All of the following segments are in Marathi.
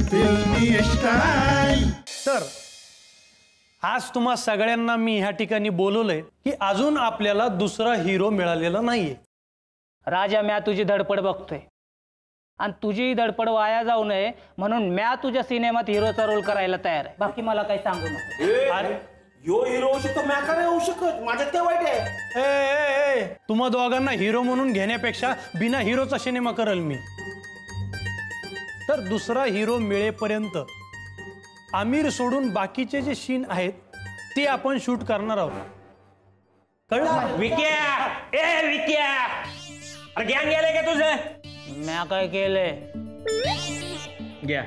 फिल्मी स्टाईल। तर आज तुम्हा सगळ्यांना मी ह्या ठिकाणी बोलवलंय की अजून आपल्याला दुसरा हिरो मिळालेला नाहीये। राजा, म्या तुझी धडपड बघतोय आणि तुझी धडपड वाया जाऊ नये म्हणून म्या तुझ्या सिनेमात हिरोचा रोल करायला तयार आहे। बाकी मला काही सांगू नको। अरे यो हिरो होऊ शकतो, म्या काय होऊ शकत, माझ्यात ते वाईट आहे। ए तुम्हा दोघांना हिरो म्हणून घेण्यापेक्षा बिना हिरोचा सिनेमा करेल मी। तर दुसरा हिरो मिळेपर्यंत आमिर सोडून बाकीचे जे सीन आहेत ते आपण शूट करणार आहोत, कळलं? विक्या, ए विक्या, अरे ज्ञान गेलंय का तुझं? म्या काय केलंय? घ्या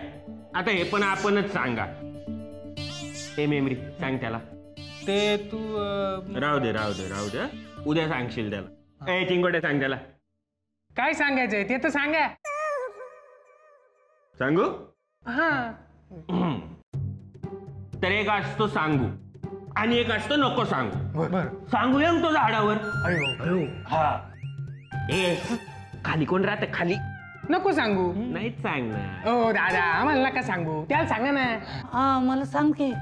आता हे पण आपणच सांगा। हे मेमरी सांग त्याला। ते तू राहू दे उद्या सांगशील त्याला। ए चिंगोटे सांग त्याला। काय सांगायचंय ते तर सांगा। सांगू? हा तर एक असतो सांगू आणि एक असतो नको सांगू। बर सांगू या तो झाडावर। हा ए खाली कोण राहत खाली? नको सांगू। नाहीच सांग ना। ओ दादा आम्हाला नका सांगू, त्याला सांगा ना। हा मला सांग की।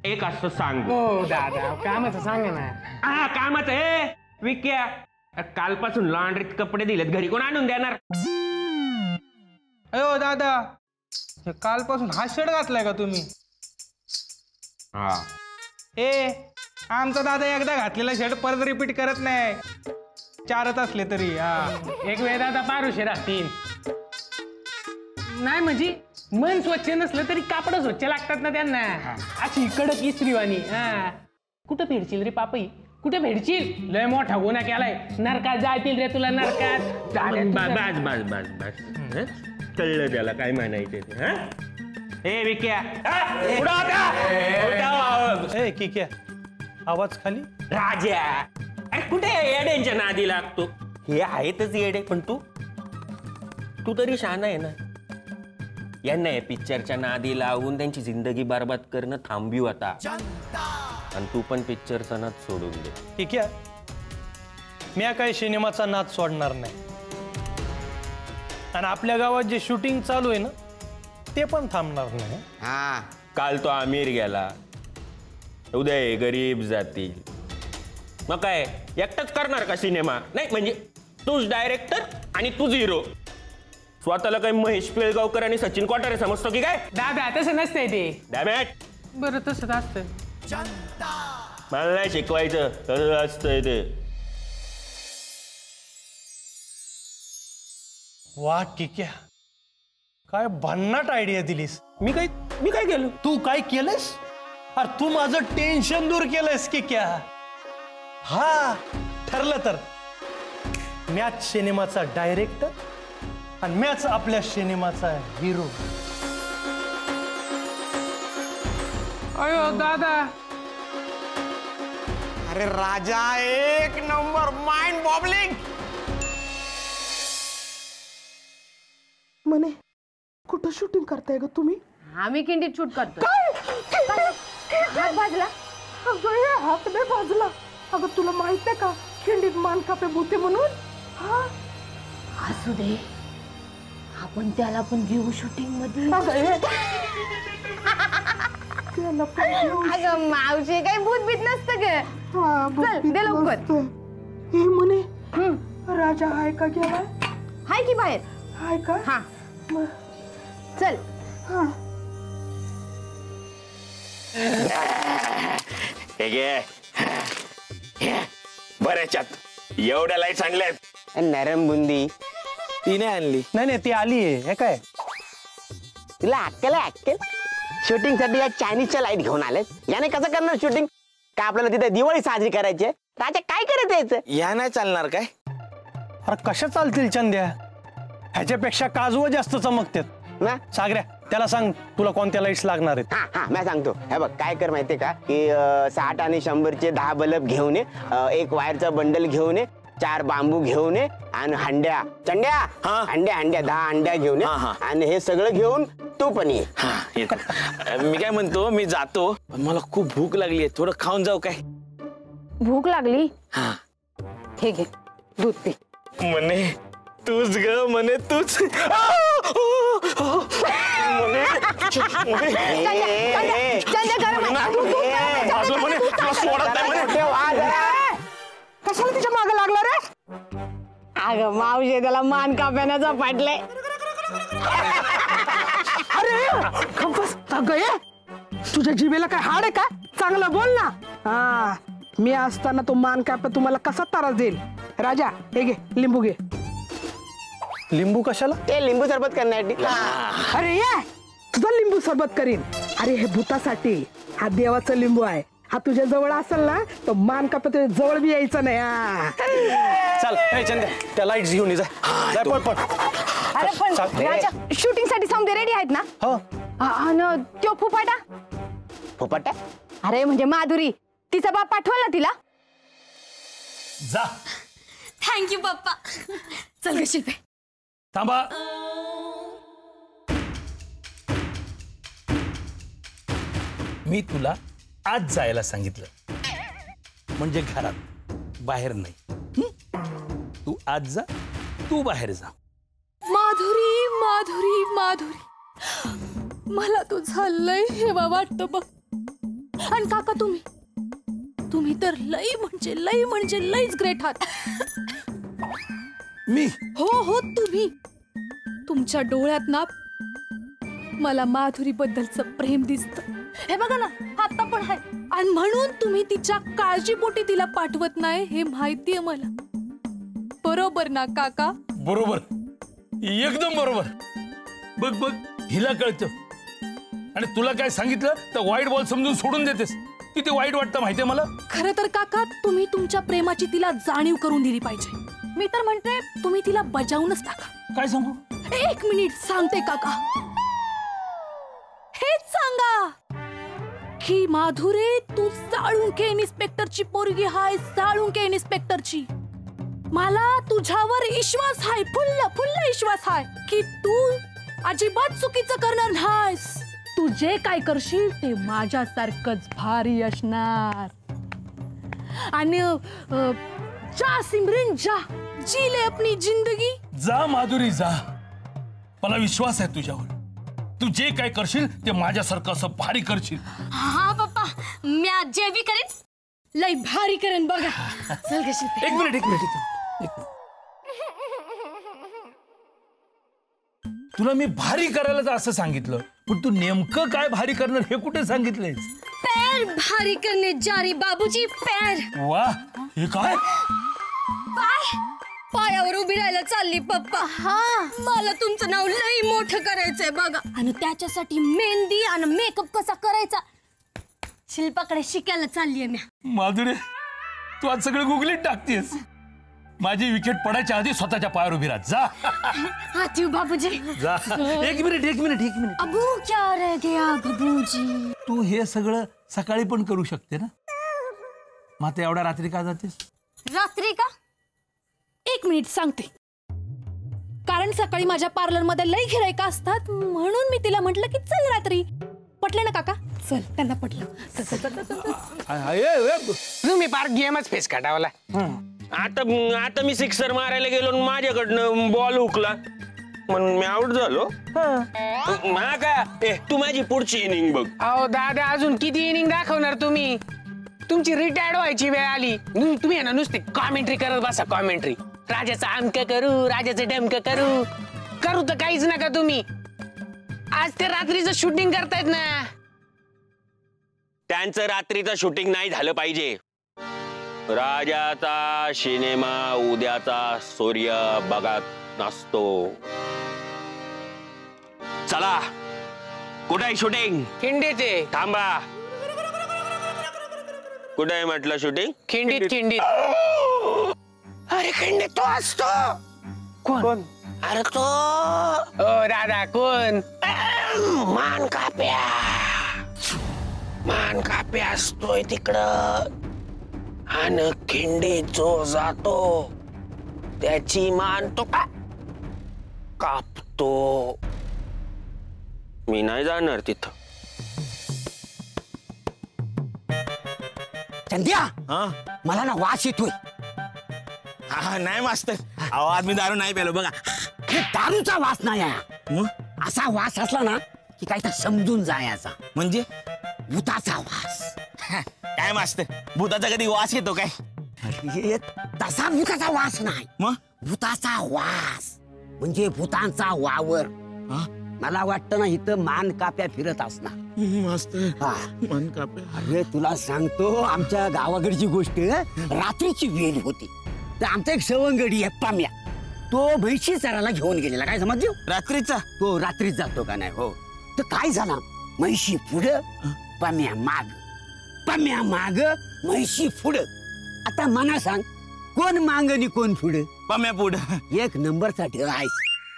एक असतो सांगू। ओ दादा कामाचं सांगा ना। हा कामाचं ए विक्या, कालपासून लॉन्ड्रीत कपडे दिलेत, घरी कोण आणून देणार? अयो दादा, हे कालपासून हा शर्ट घातलाय का तुम्ही? हा ए आमचा दादा एकदा घातलेला शर्ट परत रिपीट करत नाही, चारच असले तरी। हा एक वेळ दादा पारुशे राहतील नाही, म्हणजे मन स्वच्छ नसलं तरी कापड स्वच्छ लागतात ना त्यांना, अशी कडक इस्त्रीवाणी। हा कुठं फेडशील रे पापई, कुठे फेडशील? लय मोठा गुन्हा केलाय, नरकात जातील रे तुला, नरकात। बस कळलं त्याला काय म्हणायचे ते। हा ए विक्या, ए किक्या, आवाज खाली। राजा, अरे कुठे येड्यांच्या नादी लागतो? हे आहेतच येडे, पण तू तरी शहाणा आहे ना। यांना या पिक्चरच्या नादी लावून त्यांची जिंदगी बर्बाद करणं थांबू आता, आणि तू पण पिक्चरचा नाद सोडून दे। किक्या, मी काही सिनेमाचा नाद सोडणार नाही, आणि आपल्या गावात जे शूटिंग चालू आहे ना ते पण थांबणार नाही। हा काल तो आमिर गेला, उद्या गरीब जातील, मग काय एकटाच करणार का सिनेमा? नाही म्हणजे तूच डायरेक्टर आणि तूच हिरो। स्वतःला काही महेश पिळगावकर आणि सचिन कोठारे समजतो की काय? दादा तसं नसतंय ते। डॅमेट, बरं तसंच असतं। मला नाही शिकवायचं, तसंच असतंय ते। वा किक्या, काय भन्नाट आयडिया दिलीस। मी काय केलं? तू काय केलंस? अरे तू माझं टेन्शन दूर केलंस किक्या। हा ठरलं तर मॅच सिनेमाचा डायरेक्टर आणि मॅच आपल्या सिनेमाचा हिरो। अयो दादा, अरे राजा एक नंबर, माइंड बॉबलिंग। म्हणे कुठं शूटिंग करताय ग तुम्ही? आम्ही खिंडीत शूट करतो। हात भाजला? अगं हे हात नाही भाजला। अगं तुला माहित नाही का खिंडीत मानकापे भूते म्हणून? हा असू दे, आपण त्याला पण घेऊ शूटिंग मध्ये। अगं मावशी, काही भूत बीत नसतं ग। चल दे लवकर। हे म्हणे राजा हाय का गेलाय? हाय की बाहेर? हाय का? हा चल। हा बऱ्याच्यात एवढ्या लाईट चांगल्यात। नरम बुंदी तिने आणली? नाही ती आली आहे। हे काय तुला अक्कल शूटिंग साठी या चायनीजच्या लाईट घेऊन आलेत। याने कसं करणार शूटिंग? का आपल्याला तिथे दिवाळी साजरी करायची? राजा काय करत यायचं? या नाही चालणार काय? अरे कशा चालतील चंद्या, ह्याच्यापेक्षा काजू जास्त चमकतात ना। सागऱ्या, त्याला सांग तुला कोणत्या लाईट्स लागणार आहेत। हा मी सांगतो। हे बघ काय कर माहितीये का, की 60 आणि 100चे 10 बल्ब घेऊन ये, एक वायरचा बंडल घेऊन ये, 4 बांबू घेऊन ये, आणि हंड्या 10 अंड्या घेऊन ये, आणि हे सगळं घेऊन तू पण ये। मी काय म्हणतो, मी जातो, मला खूप भूक लागली आहे, थोडं खाऊन जाऊ काय? भूक लागली? हे घे दूध पी। म्हणे तूच ग म्हणे तूच. कशाला तिच्या मागे लागला रे? अगं मावशी त्याला मान काप्यानं पाडलंय. अरे खंबस अगं तुझ्या जिभेला काय हाड आहे का? चांगलं बोल ना. हा मी असताना तो मान काप्या तुम्हाला कसा त्रास देईल? राजा हे घे लिंबू घे. लिंबू कशाला? ते लिंबू सरबत करण्यासाठी. अरे ये तुझा लिंबू सरबत करीन. अरे हे भूतासाठी, हा देवाचा लिंबू आहे. हा तुझ्या जवळ असेल ना तर मान काप्या तुझ्या जवळ बी यायचं नाही. चल ए चंद्या, त्या लाईट्स घेऊन ये जा. जा, पळ पळ. अरे पण राजा शूटिंग साठी समजे रेडी आहेत ना? हो. आणि तो फुफाटा? फुफाटा? अरे म्हणजे माधुरी, तिचा बाप पाठवला ना तिला? जा. थँक्यू पप्पा. चल ग शिल्पे. थांबा. मी तुला आज जायला सांगितलं, म्हणजे घरात, बाहेर नाही. तू आज जा, तू बाहेर जा. माधुरी माधुरी माधुरी, मला तुझं लय हेवा वाटतं बघ. आणि काका तुम्ही तर लई म्हणजे लईच ग्रेट आहात. मी? हो तुम्ही. तुमच्या डोळ्यात ना मला माधुरी बद्दलचं प्रेम दिसतं. हे बघा ना आता पण आहे. आणि म्हणून तुम्ही तिच्या काळजीपोटी तिला पाठवत नाही हे माहितीये मला. बरोबर ना काका? बरोबर, एकदम बरोबर. बघ बघ हिला कळतं. आणि तुला काय सांगितलं तर वाईट बॉल समजून सोडून देतेस. किती वाईट वाटतं माहितीये मला. खरं तर काका तुम्ही तुमच्या प्रेमाची तिला जाणीव करून दिली पाहिजे. मी तर म्हणते तुम्ही तिला बजावूनच टाका. काय सांगू? 1 मिनिट सांगते काका. हेच सांगा की माधुरी तू साळुंके इन्स्पेक्टरची पोरगी हाय. साळुंके इन्स्पेक्टरची. मला तुझ्यावर विश्वास हाय, फुल्ल विश्वास हाय की तू अजिबात चुकीचं करणार नाहीस. तू जे काय करशील ते माझ्यासारखंच भारी असणार. आणि जा सिमरन जा, जी ले अपनी जिंदगी. जा माधुरी जा, मला विश्वास आहे तुझ्यावर. तू जे काय करशील ते माझ्यासारखं असं भारी करशील. हा पप्पा, मी आज जे बी करेन लय भारी करेन बघा. चल ग शिल्पी. एक मिनिट. तुला मी भारी करायला असं सांगितलं, पण तू नेमकं काय भारी करणार हे कुठे सांगितलंयस? पैर भारी करने जा रही बाबूजी, पैर. वा, हे काय? पायावर उभी राहायला चालली पप्पा. हा मला तुमचं नाव लई मोठं करायचंय बघा. आणि त्याच्यासाठी मेहंदी आणि मेकअप कसा करायचा शिल्पाकडे शिकायला चाललीये मी. माधुरी, तू आज सगळं गुगलीत टाकतेस. माझी विकेट पडायच्या आधी स्वतःच्या पायावर उभी राहा. जा. आती बाबूजी. जा. एक मिनिट. अबू क्या रह गया बाबूजी? तू हे सगळं सकाळी पण करू शकते ना. मग आता एवढ्या रात्री का जातेस? रात्री का? 1 मिनिट सांगते. कारण सकाळी माझ्या पार्लर मध्ये लई गिरायक असतात, म्हणून मी तिला म्हटलं की चल रात्री. पटलं ना काका? चल, त्यांना पटलं. तुम्ही पार गेमच फेस काढावला. आता मी सिक्सर मारायला गेलो आणि माझ्याकडनं बॉल हुकला म्हणून मी आउट झालो. तू माझी पुढची इनिंग बघ. अहो दादा, अजून किती इनिंग दाखवणार तुम्ही? तुमची रिटायर्ड व्हायची वेळ आली. तुम्ही ना नुसते कॉमेंट्री करत बसा. कॉमेंट्री, राजाचं आमक करू, राजाचं डमक करू तर काहीच नका तुम्ही. आज ते रात्रीचं शूटिंग करतायत ना. त्यांचं रात्रीचं शूटिंग नाही झालं पाहिजे. राजाचा सिनेमा उद्याचा सूर्य बघत नसतो. चला, कुठे आहे शूटिंग? खिंडीचे. थांबा. कुठे आहे म्हटलं शूटिंग? खिंडीत. अरे खंडे तो असतो. कोण? अरे तो दादा कोण? मान काप्या असतोय तिकडं. आणि खिंडी जो जातो त्याची मान तो कापतो. मी नाही जाणार तिथं. चंद्या, मला ना वास येतोय. नाही मास्तर, अहो आज मी दारू नाही प्यालो बघा. हे दारूचा वास नाही आहे. मग असा वास असला ना की काहीतरी समजून जायचा. म्हणजे भूताचा वास. काय मास्तर, भूताचा कधी वास येतो काय? अरे, तसा भूताचा वास नाही. मग भूताचा वास म्हणजे भूतांचा वावर. मला वाटतं ना इथं मान काप्या फिरत असणार. मास्तर मान काप्या. अरे तुला सांगतो, आमच्या गावाकडची गोष्ट रात्रीची वेळ होती. तर आमचा एक सवंगडी आहे पाम्या, तो म्हैशी चरायला घेऊन गेलेला. काय समजलो? रात्रीचा? तो रात्रीच जातो का नाही. हो. तर काय झालं, म्हैशी पुढं पाम्या माग, पाम्या माग म्हैशी पुढं. आता मला सांग, कोण माग आणि कोण पुढं? पाम्या पुढं. एक नंबर साठी राहायच.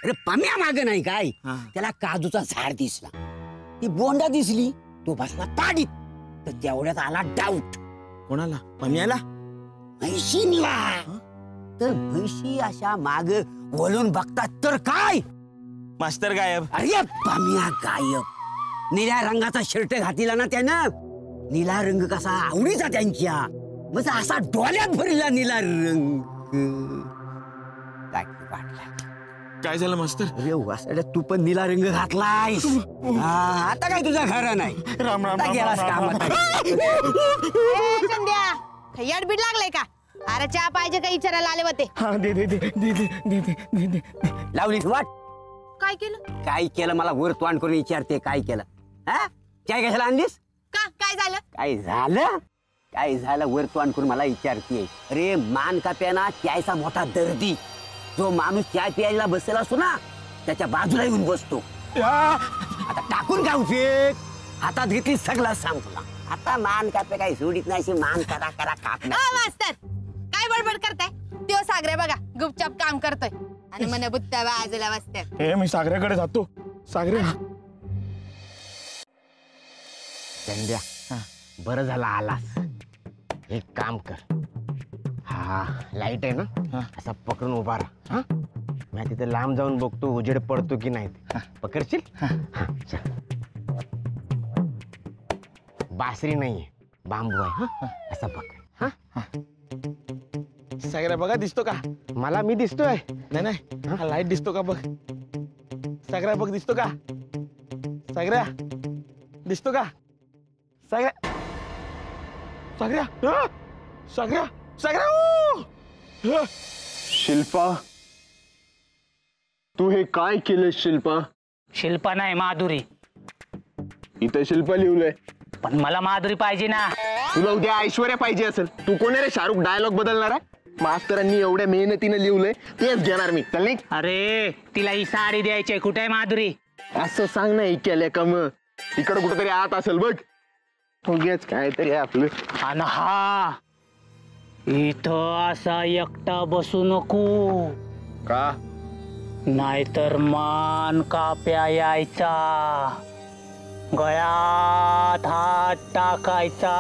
अरे पाम्या माग नाही काय, त्याला काजूचा झाड दिसला, ती बोंडा दिसली, तो बसला ताडीत. तर तेवढ्यात आला डाऊट. कोणाला? पाम्याला? म्हैशीला. तर म्हैशी अशा माग वळून बघतात तर काय, मास्तर गायब. अरे पाम्या गायब. निळ्या रंगाचा शर्ट घातलेला ना त्यानं. निळा रंग कसा आवडीचा त्यांच्या, मग असा डोळ्यात भरला निळा रंग. काय झालं मास्तर? अरे वासड्या, तू पण निळा रंग घातलायस. आता काय तुझा घरा नाही. राम राम आता गेलास कामात. चंद्या काही अडबीड लागलाय का? अरे चहा पाहिजे का विचारायला आले होते. लावलीस वाट. काय केलं? काय केलं मला वर तोंड करून विचारते काय केलं. हा, काय कशाला आणलीस? का काय झालं? काय झालं? काय झालं वर तोंड करून मला विचारते. अरे मान काप्याना चायचा मोठा दर्दी, जो माणूस चाय प्यायला बसलेला असतो ना त्याच्या बाजूला येऊन बसतो. आता टाकून का उपयोग, हातात घेतली सगळं सांग तुला. आता मान कापे काही सोडीत नाही, मान करा करा काप. मास्तर काय बडबड करताय? तो सागरे बघा गुपचाप काम करतोय आणि मन बुत्ता बाजूला बसतात. मी सागऱ्याकडे जातो. सागऱ्या, चंद्या बरं झाला आलास. एक काम कर, हा लाईट आहे ना, असा पकडून उभा राहा. मी तिथे लांब जाऊन बघतो उजेड पडतो की नाही. पकडशील? चल. बासरी नाहीये, बांबू आहे. असा पकड. सागऱ्या बघा दिसतो का? मला मी दिसतोय? नाही, हा लाईट दिसतो का बघ. सागऱ्या बघ, दिसतो का? सागऱ्या दिसतो का? सागऱ्या, सागऱ्या, सागऱ्या, सागऱ्या. शिल्पा, तू हे काय केलं शिल्पा? शिल्पा नाही, माधुरी. इथं शिल्पा लिहिलंय, पण मला माधुरी पाहिजे ना. तुला उद्या ऐश्वर्या पाहिजे असेल. तू कोण रे शाहरुख डायलॉग बदलणार आहे? मास्तरांनी एवढ्या मेहनतीने लिहिलंय, तेच घेणार मी. चल निघ. अरे तिला ही साडी द्यायची, कुठे आहे माधुरी? असं सांग ना, केल्या का मग तिकडं कुठंतरी आत असेल बघ. तू घेच काय तरी आपलं. आणि हा इथं असा एकटा बसू नको, का? नाहीतर मान काप्या यायचा, गळ्यात हात टाकायचा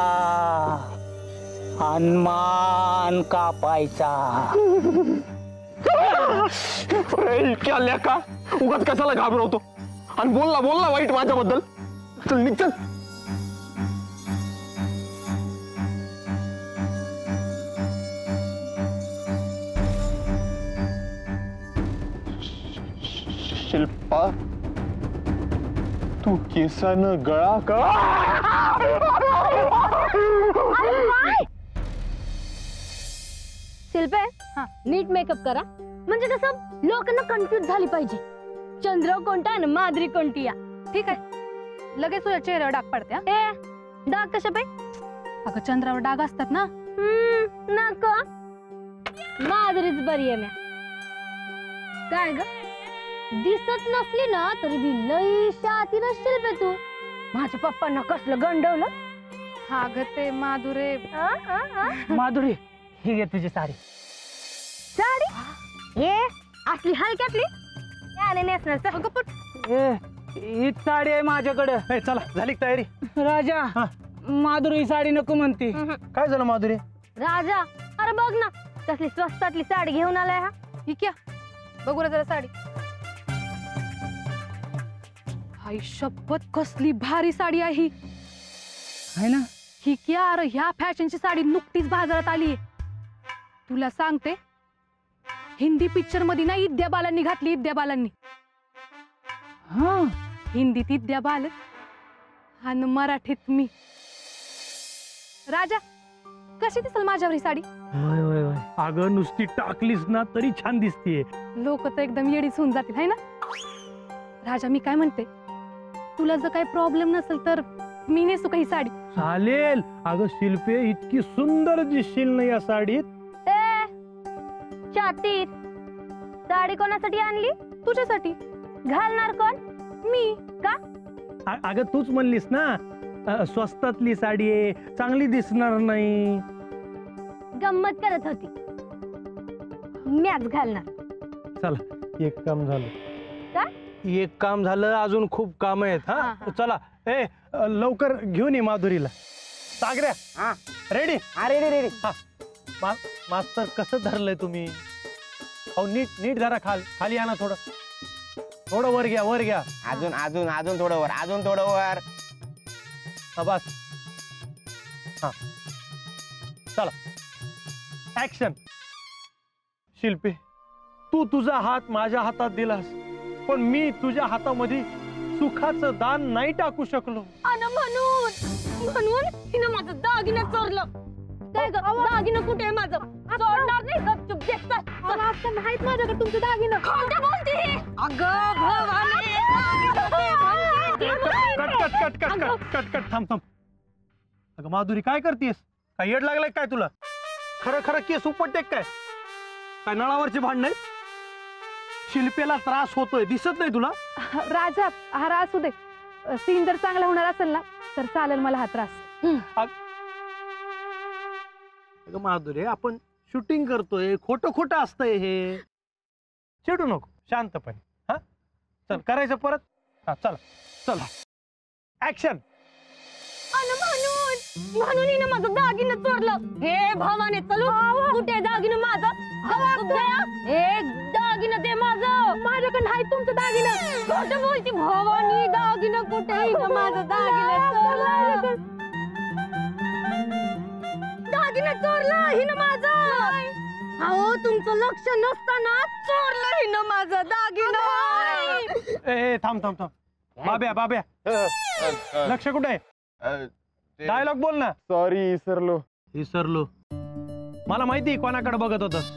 आणि मान कापायचा. केल्या का उगाच कशाला घाबरवतो? आणि बोलला बोलला वाईट माझ्याबद्दल. चल निघ, चल. शिल्पा, तू केसानं गळा का? शिल्पे, नीट मेकअप करा, म्हणजे कसं लोकांना कन्फ्युज झाली पाहिजे. चंद्र कोणता आणि माधुरी कोणती या. ठीक आहे, लगेच तुझ्या चेहऱ्यावर डाग पडते. ए डाग कशा पाय? अगं चंद्रावर डाग असतात ना. नको, माधुरीच बरी आहे. म्या काय ग, दिसत नसली ना तरी बी लई शाती नसशील बे तू. माझ्या पप्पांना कसलं गंडवलं. हा ग ते माधुरे. माधुरी, ही घे तुझी साडी. साडी? ये असली हलक्यातली याने नेसणार. हीच साडी आहे माझ्याकडे. चला, झाली तयारी? राजा, माधुरी साडी नको म्हणते. काय झालं माधुरी? राजा, अरे बघ ना कसली स्वस्तातली साडी घेऊन आलाय. हा ही क्या, बघू रे जरा साडी. हाय शपथ, कसली भारी साडी आहे ही. है ना? ही क्या, अरे ह्या फॅशनची साडी नुकतीच बाजारात आली. तुला सांगते, हिंदी पिक्चर मध्ये ना इद्या बालांनी घातली, इद्या बालांनी. हा, हिंदीत इद्या बाल आणि मराठीत मी. राजा, कशी दिसल माझ्यावर ही साडी? अगं नुसती टाकलीस ना तरी छान दिसतीये. लोक तर एकदम येडीच होऊन जातील, है ना? राजा, मी काय म्हणते, तुला जर काही प्रॉब्लेम नसेल तर मी नेसू का ही साडी? चालेल. अगं शिल्पे, इतकी सुंदर दिसशील ना या साडीत. शातीर, साडी कोणासाठी आणली? तुझ्यासाठी. घालणार कोण? मी. का? अगं तूच म्हणलीस ना स्वस्तातली साडी आहे, चांगली दिसणार नाही. गंमत करत होती. मॅच घालणार. चला, एक काम झालं. काय? एक काम झालं, अजून खूप काम आहेत. हा, चला. लवकर घेऊन ये माधुरीला. सागऱ्या, हा रेडी? हा, रेडी रेडी. हा, मास्तर कसं धरलंय तुम्ही? अहो नीट नीट धरा. खाली आणा, थोडं वर घ्या, वर घ्या. अजून अजून अजून थोडं वर, अजून थोडं वर. बस. हा, चला, ऍक्शन. शिल्पी, तू तुझा हात माझ्या हातात दिलास, पण मी तुझ्या हातामध्ये सुखाचं दान नाही टाकू शकलो. म्हणून हिनं माझं दागिनं चोरलं. काय ग, दागिनं कुठे आहे माझं? चोरणार नाही, गपचूप देत आता नाहीत माझ्याकडे तुमचं दागिनं. खोटं बोलते ही. अगं भवानी, कट. थांब. अगं माधुरी, काय करतेस? काय येड लागलाय काय तुला? खरं केस उपटते काय? काय नळावरची भांडण आहेत? शिल्पेला त्रास होतोय, दिसत नाही तुला? राजा, हा त्रास होते. सीन जर चांगला होणार असेल ना तर चालेल मला हा त्रास. अगं माधुरी, आपण शूटिंग करतोय, खोटं असतंय हे. चिडू नको, शांतपणे. हा, चल करायचं परत. हा, चला. ऍक्शन. म्हणून हिनं माझं दागिनं चोरलं. हे भवाने, चलू. कुठे दागिनं माझं? एक दागिनं दे माझं. माझ्याकडे नाही तुमचं दागिनं. खोटं बोलती भवानी. दागिनं कुठे? हिनं माझं दागिनं चोरलं. दागिनं चोरलं हिनं माझं. अहो, तुमचं लक्ष नसताना चोरलं हिनं माझं दागिनं. ए थांब. बाब्या, लक्ष कुठे आहे? डायलॉग बोल ना. सॉरी, विसरलो. मला माहिती कोणाकडे बघत होतास.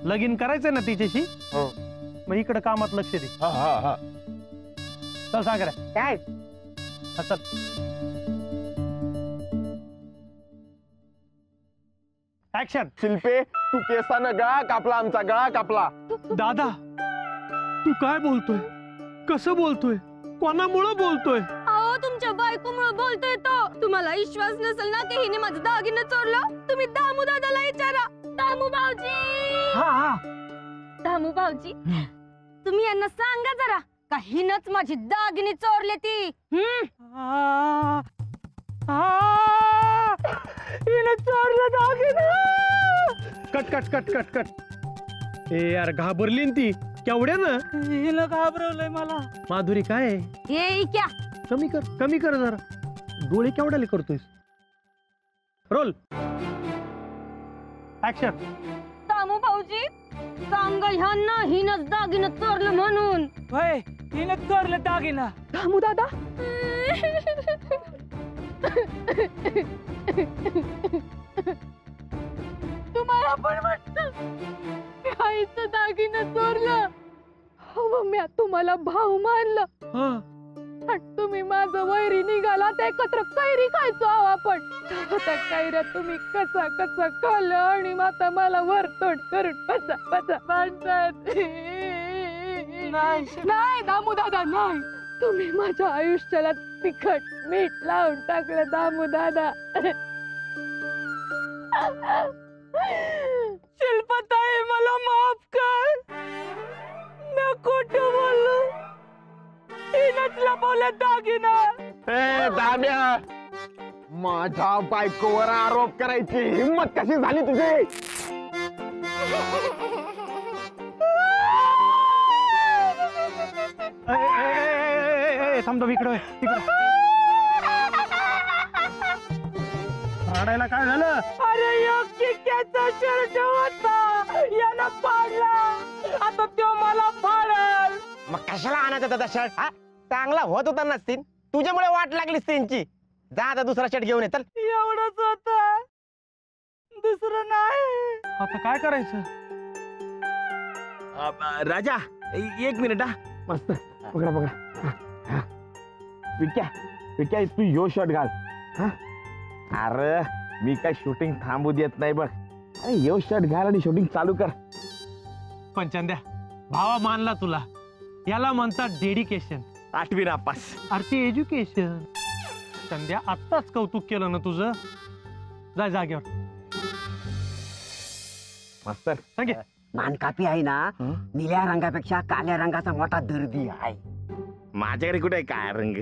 लगीन करायचंय ना तिच्याशी? हो. मग इकडे कामात लक्ष दे. हा. चल सागऱ्या. काय? चल. ऍक्शन. शिल्पे, तू केसानं गळा कापला, आमचा गळा कापला. दादा, तू काय बोलतोय? कसं बोलतोय? कोणामुळं बोलतोय? अहो, तुमच्या बायकोमुळे बोलतोय तो. तुम्हाला विश्वास नसेल ना की हिने माझं दागिनं चोरलं, तुम्ही दामू दादाला विचारा. दामू भाऊजी. हा. दामू भाऊजी, तुम्ही यांना सांगा जरा का हिनच माझी दागिनी चोरले ती. हिने चोरलं दागिनं. कट. ए यार, घाबरली ती केवढ्यानं. हिला घाबरवलंय मला. माधुरी, काय हे क्या? कमी कर जरा. डोळे केवढ्याले करतोयस? रोल. ऍक्शन. दामू भाऊजी, सांगा ह्यांना हिनच दागिनं चोरलं म्हणून. होय, हिनं चोरलं दागिना. दामू दादा, तुम्हाला पण वाटतं आईचं दागिनं चोरलं? हो, म्या तुम्हाला भाऊ मानलं. तुम्ही माझं वैरी निघाला, ते एकत्र कैरी खायचो आहो आपण. त्या कैऱ्या तुम्ही कसा खाल्लं आणि आता मला वरतोड करून बसा म्हणतात. नाही दामू दादा, नाही. तुम्ही माझ्या आयुष्याला तिखट मीठ लावून टाकलं दामू दादा. शिल्पताई, मला माफ कर. मी खोटं बोललो. हिनंच लपवलं दागिनं. ए दाम्या, माझ्या बायकोवर आरोप करायची हिम्मत कशी झाली तुझी? थांब, इकडे. रडायला काय झालं? अरे, चिक्क्याचा शर्ट होता. यानं पाडला, आता तो मला फाडल. मग कशाला आणायचा त्याचा शर्ट? हा चांगला होत होता नसतील, तुझ्यामुळे वाट लागलीस त्यांची. जा आता दुसरा शर्ट घेऊन ये चल. एवढंच होत, दुसरं नाही. आता काय करायचं? राजा एक मिनिट हा. मस्त पकडा पकडा. विक्या तू यो शर्ट घाल. हा अरे मी काय शूटिंग थांबू देत नाही बघ. अरे यो शर्ट घाल आणि शूटिंग चालू कर. पण चंद्या, भावा मानला तुला. याला म्हणतात डेडिकेशन. 8वी नापास. अरे ते एज्युकेशन. चंद्या, आत्ताच कौतुक केलं ना तुझं. जा जागेवर. मास्तर सांगे. मानकापी आहे ना, निळ्या रंगापेक्षा काळ्या रंगाचा मोठा दर्दी आहे. माझ्याकडे कुठे काय रंग?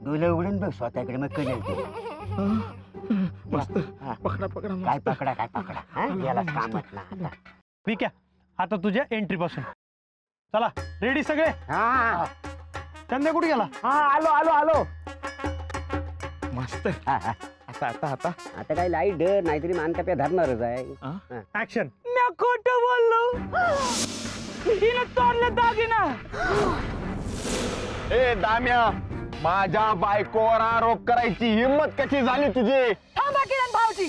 डोळे उघडून बघ स्वतःकडे, मग कळेल ते. मस्त पकडा पकडा. काय पकडा काय पकडा, हा? याला कामच ना. ठीक आहे, आता तुझ्या एंट्री पासून चला. रेडी सगळे? हा. चंद्या कुठे गेला? हा आलो आलो आलो. मस्त. आता आता आता आता काय लाईट नाहीतरी मानकाप्या धरणारच आहे. ऍक्शन. मी खोटं बोललो, हिनं चोरलं दागिना. ए दाम्या, माझ्या बायकोवर आरोप करायची हिम्मत कशी झाली तुझी? थांबा किरण भाऊजी,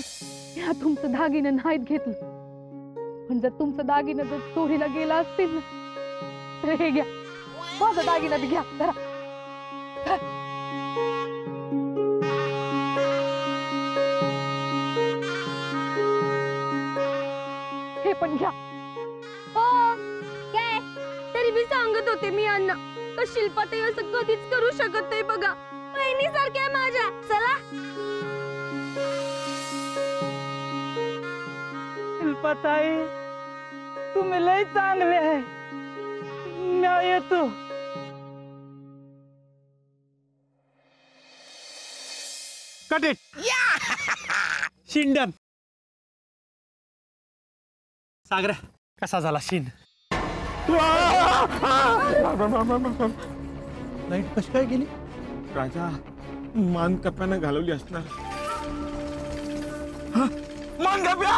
या तुमचं दागिनं नाहीत घेतलं, पण जर तुमचं दागिनं जर चोरीला गेला असतील ना, तर हे घ्या, माझं दागिनं बी घ्या जरा. हे पण घ्या. काय तरी मी सांगत होते मी अण्णा का शिल्पाताई असं कधीच करू शकत नाही बघा, बहिणीसारख्या माझ्या. चला. शिल्पाताई तुम्ही लय चांगले आहे, मी येतो. Cut it. शिंडन. सागऱ्या, कसा झाला शीन? लाईट कशी काय गेली? राजा मान कप्यानं घालवली असणार. मान कप्या.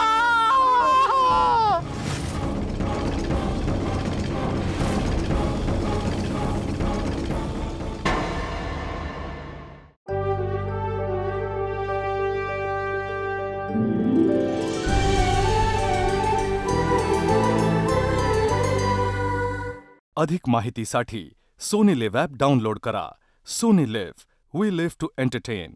अधिक माहितीसाठी सोनी लिव्ह ॲप डाउनलोड करा. Sony Liv, we live to entertain.